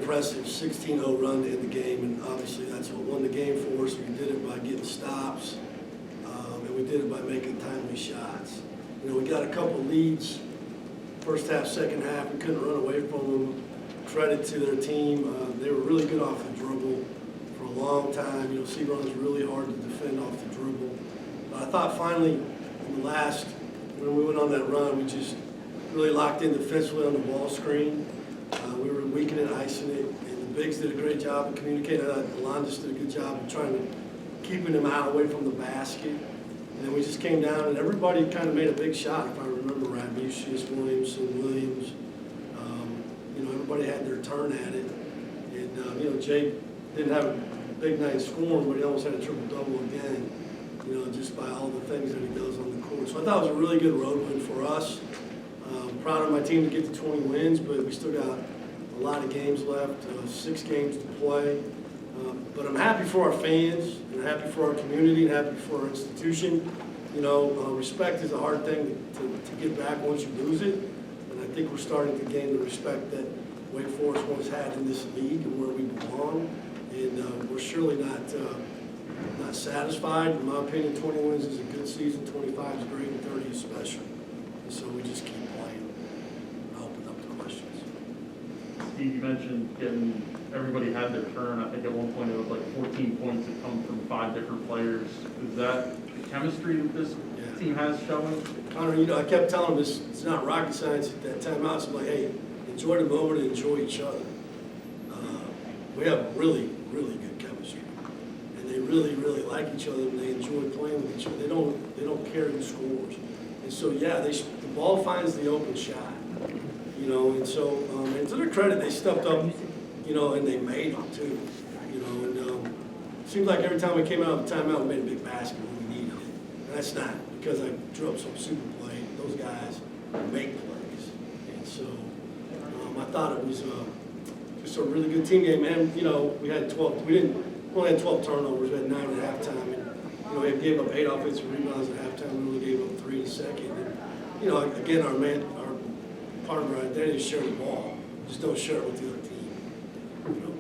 impressive 16-0 run to end the game, and obviously that's what won the game for us. We did it by getting stops, and we did it by making timely shots. You know, we got a couple leads, first half, second half. We couldn't run away from them. Credit to their team. They were really good off the dribble for a long time. You know, Seabron is really hard to defend off the dribble. But I thought finally in the last, when we went on that run, we just really locked in defensively on the ball screen. We were weakening, icing it, and the bigs did a great job of communicating. I thought Alondas did a good job of trying to keeping them out away from the basket. And then we just came down, and everybody kind of made a big shot, if I remember right. Williamson, Williams. You know, everybody had their turn at it. And, you know, Jay didn't have a big night scoring, but he almost had a triple-double again, you know, just by all the things that he does on the court. So I thought it was a really good road win for us. Proud of my team to get to 20 wins, but we still got a lot of games left, 6 games to play. But I'm happy for our fans, and happy for our community, and happy for our institution. You know, respect is a hard thing to get back once you lose it. And I think we're starting to gain the respect that Wake Forest once had in this league and where we belong. And we're surely not satisfied. In my opinion, 20 wins is a good season, 25 is great, and 30 is special. And so we just keep playing. I'll open up the questions. Steve, you mentioned getting everybody had their turn. I think at one point it was like 14 points that come from 5 different players. Is that the chemistry that this team has showing? Connor, you know, I kept telling them this, it's not rocket science at that timeout. So I'm like, hey, enjoy the moment and enjoy each other. We have really, really good chemistry. And they really, really like each other, and they enjoy playing with each other. They don't care who scores. And so, yeah, the ball finds the open shot. You know, and so, and to their credit, they stepped up, you know, and they made them too. You know, and it seemed like every time we came out of the timeout, we made a big basket when we needed it. And that's not because I drew up some super play. Those guys make plays. And so I thought it was just a really good team game. And, you know, we had 12, we only had 12 turnovers. We had 9 at halftime. And, you know, we gave up 8 offensive rebounds at halftime. We only gave up 3 in the second. And, you know, again, our part of our identity is share the ball. Just don't share it with the other team. You know,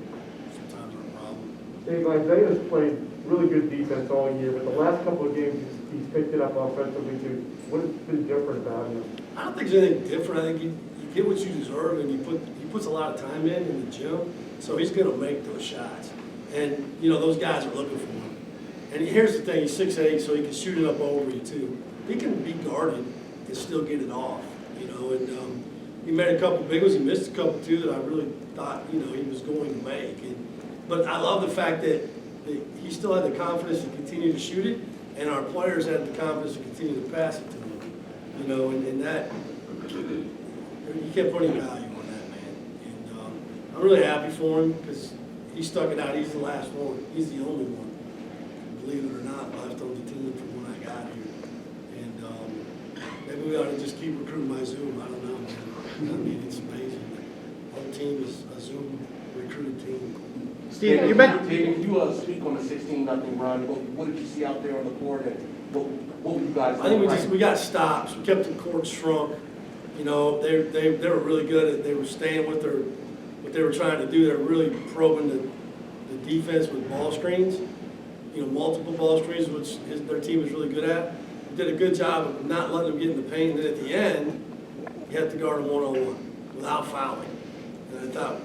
sometimes our problem. Dave, Isaiah's played really good defense all year, but the last couple of games he's picked it up offensively too. What has been different about him? I don't think there's anything different. I think you get what you deserve, and he puts a lot of time in the gym, so he's going to make those shots. And, you know, those guys are looking for him. And here's the thing, he's 6'8", so he can shoot it up over you too. He can be guarded and still get it off, you know, and he made a couple big ones. He missed a couple too that I really thought, you know, he was going to make. But I love the fact that he still had the confidence to continue to shoot it, and our players had the confidence to continue to pass it to him. You know, and that, you can't put any value on that, man. And I'm really happy for him because he stuck it out. He's the last one. He's the only one, believe it or not, left on the team from when I got here. And maybe we ought to just keep recruiting my Zoom. I don't know, man. I mean, it's amazing. The whole team is a Zoom recruited team. Steve, you mentioned. Can you speak on the 16-0 run? What did you see out there on the court, and what were you guys doing? I think we got stops. We kept the court shrunk. You know, they were really good at. They were staying with what they were trying to do. They were really probing the defense with ball screens. You know, multiple ball screens, which their team is really good at. We did a good job of not letting them get in the paint. And then at the end, you have to guard them one-on-one without fouling. And I thought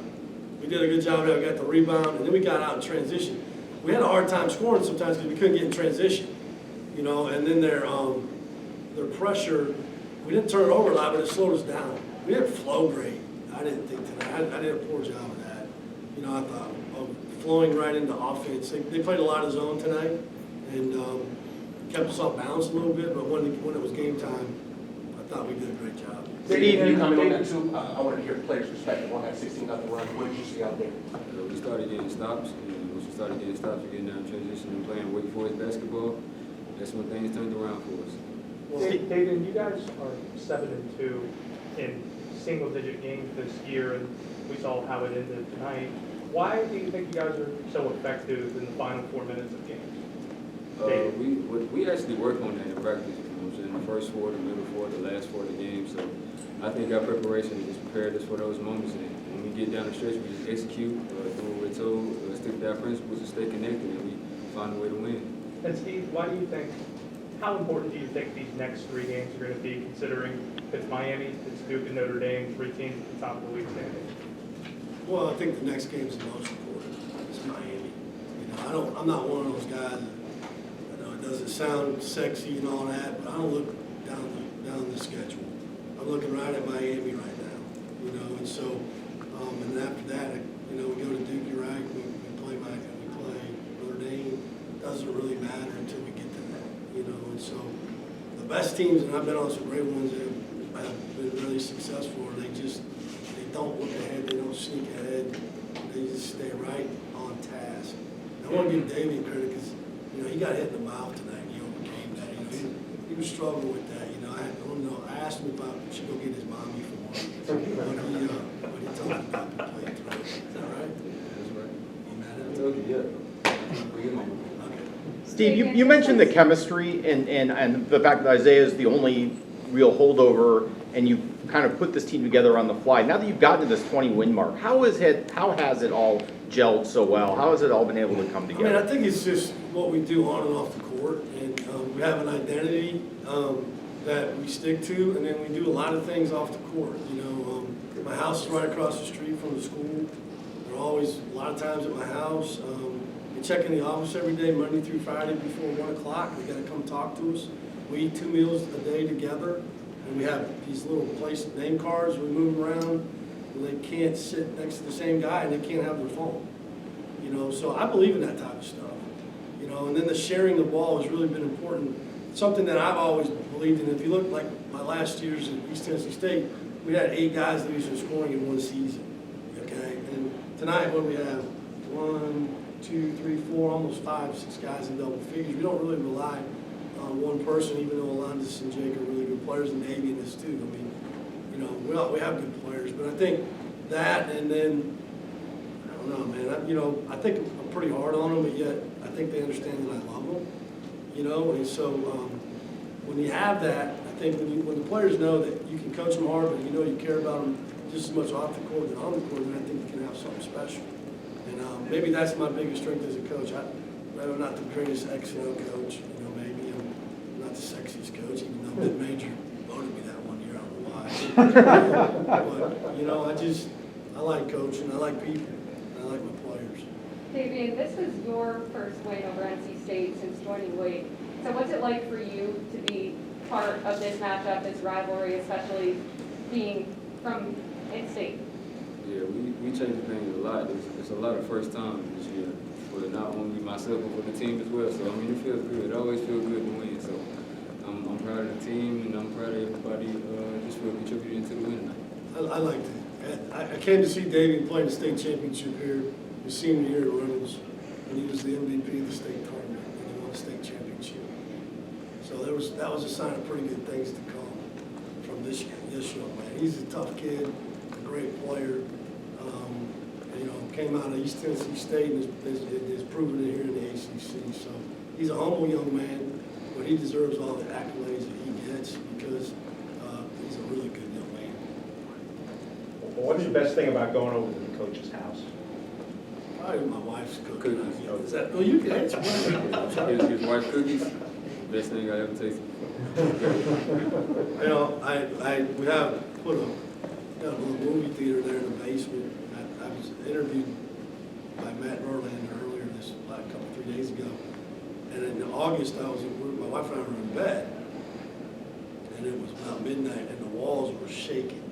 we did a good job there. We got the rebound, and then we got out in transition. We had a hard time scoring sometimes because we couldn't get in transition, you know. And then their pressure, we didn't turn it over a lot, but it slowed us down. We didn't flow great. I didn't think tonight. I did a poor job of that. You know, I thought flowing right into offense. They played a lot of zone tonight and kept us off balance a little bit. But when it was game time, I thought we did a great job. Steve, you comment on that too? I want to hear players' perspective on that 16-0 run. What did you see out there? We started getting stops, and once we started getting stops, we're getting down transition and playing Wake Forest basketball. That's when things turned around for us. Daivien, you guys are 7-2 in single-digit games this year, and we saw how it ended tonight. Why do you think you guys are so effective in the final 4 minutes of games? We actually work on that in practice. You know what I'm saying? The first 4, the middle 4, the last 4 of the game. So I think our preparation has prepared us for those moments. And when we get down the stretch, we just execute, do what we're told, stick to our principles, and stay connected, and we find a way to win. And Steve, how important do you think these next 3 games are going to be, considering it's Miami, it's Duke and Notre Dame, 3 teams at the top of the league standing? Well, I think the next game's the most important. It's Miami. You know, I'm not one of those guys that, you know, it doesn't sound sexy and all that, but I don't look down the schedule. I'm looking right at Miami right now, you know, and so, and after that, you know, we go to Duke, you're right, we play Notre Dame. It doesn't really matter until we get to that, you know, and so the best teams, and I've been on some great ones that have been really successful, they don't look ahead, they don't sneak ahead, they just stay right on task. And I want to give Daivien credit because, you know, he got hit in the mouth tonight, he overcame that, you know, he was struggling with that, you know, I asked him if I should go get his mommy for one, but he told me not to play through. Is that right? That's right. You mad at I him? told you, yeah. Bring him on. Okay. Steve, you mentioned the chemistry and the fact that Isaiah is the only real holdover, and you kind of put this team together on the fly. Now that you've gotten to this 20-win mark, how has it all gelled so well? How has it all been able to come I together? mean, I think it's just what we do on and off the court, and we have an identity that we stick to, and then we do a lot of things off the court. You know, my house is right across the street from the school. They're always a lot of times at my house. We check in the office every day, Monday through Friday before 1 o'clock. They got to come talk to us. We eat 2 meals a day together, and we have these little place name cards. We move them around, and they can't sit next to the same guy, and they can't have their phone. You know, so I believe in that type of stuff. You know, and then the sharing the ball has really been important. Something that I've always believed in. If you look like my last years at East Tennessee State, we had 8 guys leaders in scoring in one season. Okay, and tonight what do we have? 1, 2, 3, 4, almost 5, 6 guys in double figures. We don't really rely on one person, even though Alondas and Jake are really good players, and Daivien is too. I mean, you know, we have good players, but I think that, and then I don't know, man. I think I'm pretty hard on them, but yet I think they understand that I love them. You know, and so when you have that, I think when the players know that you can coach them hard, but you know you care about them just as much off the court than on the court, then I think you can have something special. And maybe that's my biggest strength as a coach. I'm not the greatest X&O coach. You know, maybe I'm not the sexiest coach, even though mid-major voted me that one year. I don't know why. But, you know, I like coaching. I like people. And I like my players. Daivien, this is your first win over NC State since joining Wake. So what's it like for you to be part of this matchup, this rivalry, especially being from in-state? Yeah, we changed things a lot. It's a lot of first time this year for not only myself but for the team as well. So I mean, it feels good. It always feels good to win. So I'm proud of the team and I'm proud of everybody just for contributing to the win tonight. I liked it. I came to see Daivien play in the state championship here his senior year at Reynolds, and he was the MVP of the state tournament, and he won the state championship. So that was a sign of pretty good things to come from this young man. He's a tough kid, a great player. You know, came out of East Tennessee State and has proven it here in the ACC. So he's a humble young man, but he deserves all the accolades that he gets because he's a really good young man. Well, what's the best thing about going over to the coach's house? Probably my wife's cooking. Cookies. You know, is that? Well, you can answer. His wife cookies, best thing I ever tasted. You know, we have put a little movie theater there in the basement. I was interviewed by Matt Verlander earlier like 3 days ago, and in August my wife and I were in bed, and it was about midnight, and the walls were shaking.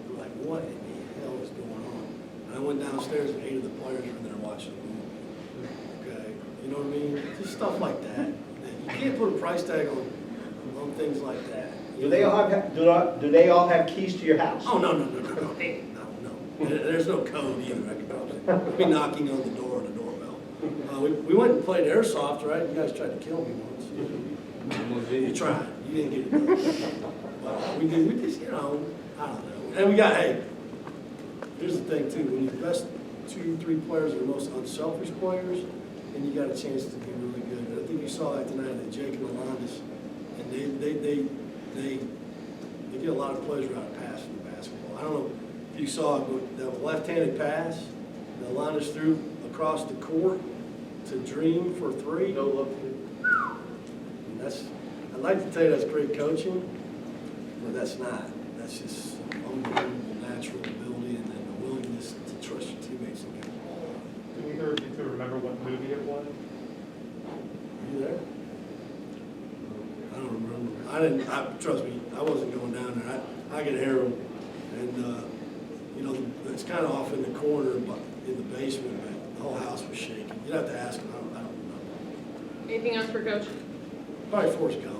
We were like, what in the hell is going on? And I went downstairs, and 8 of the players were in there watching the movie. Okay, you know what I mean? Just stuff like that. You can't put a price tag on things like that. Do they all have keys to your house? Oh, no. There's no code either. I'd be knocking on the door and the doorbell. We went and played airsoft, right? You guys tried to kill me once. You tried. You didn't get it done. But we did. We just, you know, I don't know. And hey, here's the thing too. When the best 2-3 players are the most unselfish players, then you got a chance to be really good. And I think you saw that tonight at Jake and Alondas, and they get a lot of pleasure out of passing the basketball. I don't know if you saw that left-handed pass, that line us through across the court to Dream for three. No look. And that's, I'd like to tell you that's great coaching, but that's not. That's just unbelievable natural ability and then the willingness to trust your teammates and get the ball. Do either of you two remember what movie it was? Are you there? I don't remember. Trust me, I wasn't going down there. I could hear them. And, you know, it's kind of off in the corner, but in the basement, but the whole house was shaking. You'd have to ask them. I don't know. Anything else for Coach? Probably Forrest Gump.